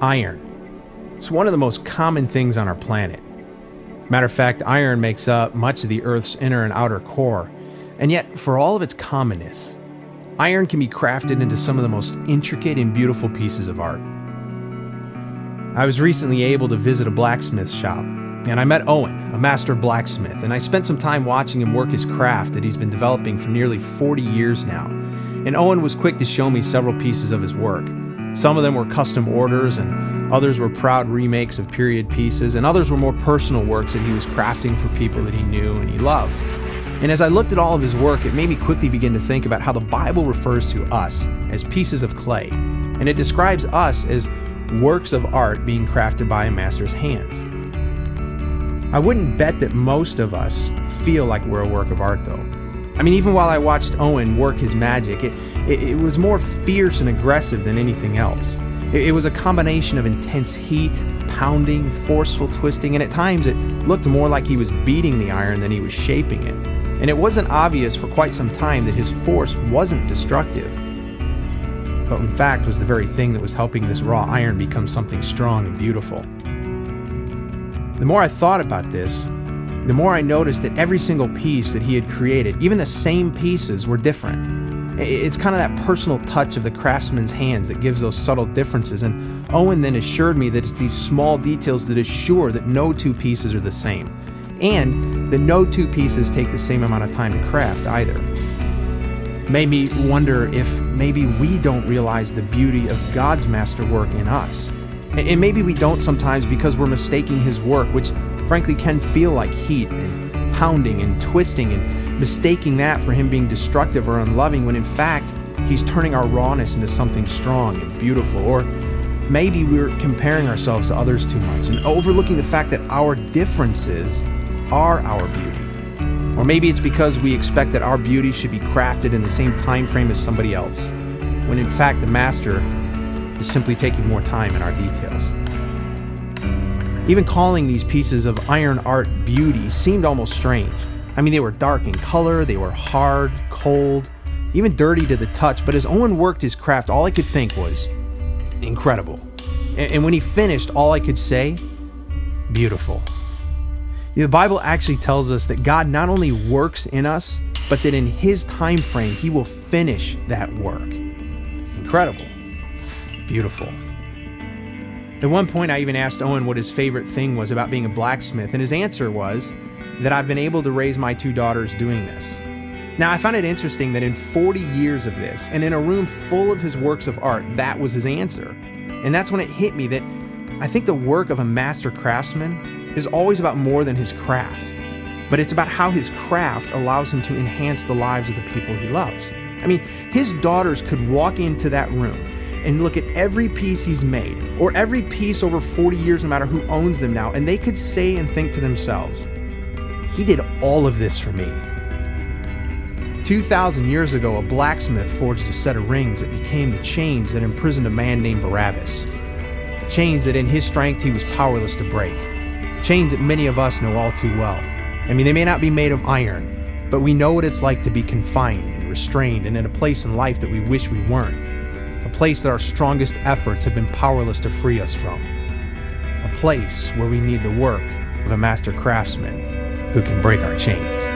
Iron. It's one of the most common things on our planet. Matter of fact, iron makes up much of the Earth's inner and outer core, and yet, for all of its commonness, iron can be crafted into some of the most intricate and beautiful pieces of art. I was recently able to visit a blacksmith shop, and I met Owen, a master blacksmith, and I spent some time watching him work his craft that he's been developing for nearly 40 years now. And Owen was quick to show me several pieces of his work. Some of them were custom orders, and others were proud remakes of period pieces, and others were more personal works that he was crafting for people that he knew and he loved. And as I looked at all of his work, it made me quickly begin to think about how the Bible refers to us as pieces of clay, and it describes us as works of art being crafted by a master's hands. I wouldn't bet that most of us feel like we're a work of art, though. I mean, even while I watched Owen work his magic, it was more fierce and aggressive than anything else. It was a combination of intense heat, pounding, forceful twisting, and at times it looked more like he was beating the iron than he was shaping it. And it wasn't obvious for quite some time that his force wasn't destructive, but in fact was the very thing that was helping this raw iron become something strong and beautiful. The more I thought about this, the more I noticed that every single piece that he had created, even the same pieces, were different. It's kind of that personal touch of the craftsman's hands that gives those subtle differences, and Owen then assured me that it's these small details that assure that no two pieces are the same, and that no two pieces take the same amount of time to craft either. Made me wonder if maybe we don't realize the beauty of God's masterwork in us. And maybe we don't sometimes because we're mistaking his work, which frankly can feel like heat and pounding and twisting, and mistaking that for him being destructive or unloving, when in fact he's turning our rawness into something strong and beautiful. Or maybe we're comparing ourselves to others too much and overlooking the fact that our differences are our beauty. Or maybe it's because we expect that our beauty should be crafted in the same time frame as somebody else, when in fact the master is simply taking more time in our details. Even calling these pieces of iron art beauty seemed almost strange. I mean, they were dark in color, they were hard, cold, even dirty to the touch, but as Owen worked his craft, all I could think was, incredible. And when he finished, all I could say, beautiful. The Bible actually tells us that God not only works in us, but that in his time frame, he will finish that work. Incredible. Beautiful. At one point, I even asked Owen what his favorite thing was about being a blacksmith, and his answer was that I've been able to raise my two daughters doing this. Now, I found it interesting that in 40 years of this, and in a room full of his works of art, that was his answer. And that's when it hit me that I think the work of a master craftsman is always about more than his craft, but it's about how his craft allows him to enhance the lives of the people he loves. I mean, his daughters could walk into that room and look at every piece he's made, or every piece over 40 years, no matter who owns them now, and they could say and think to themselves, he did all of this for me. 2,000 years ago, a blacksmith forged a set of rings that became the chains that imprisoned a man named Barabbas. Chains that in his strength he was powerless to break. Chains that many of us know all too well. I mean, they may not be made of iron, but we know what it's like to be confined and restrained and in a place in life that we wish we weren't. A place that our strongest efforts have been powerless to free us from. A place where we need the work of a master craftsman who can break our chains.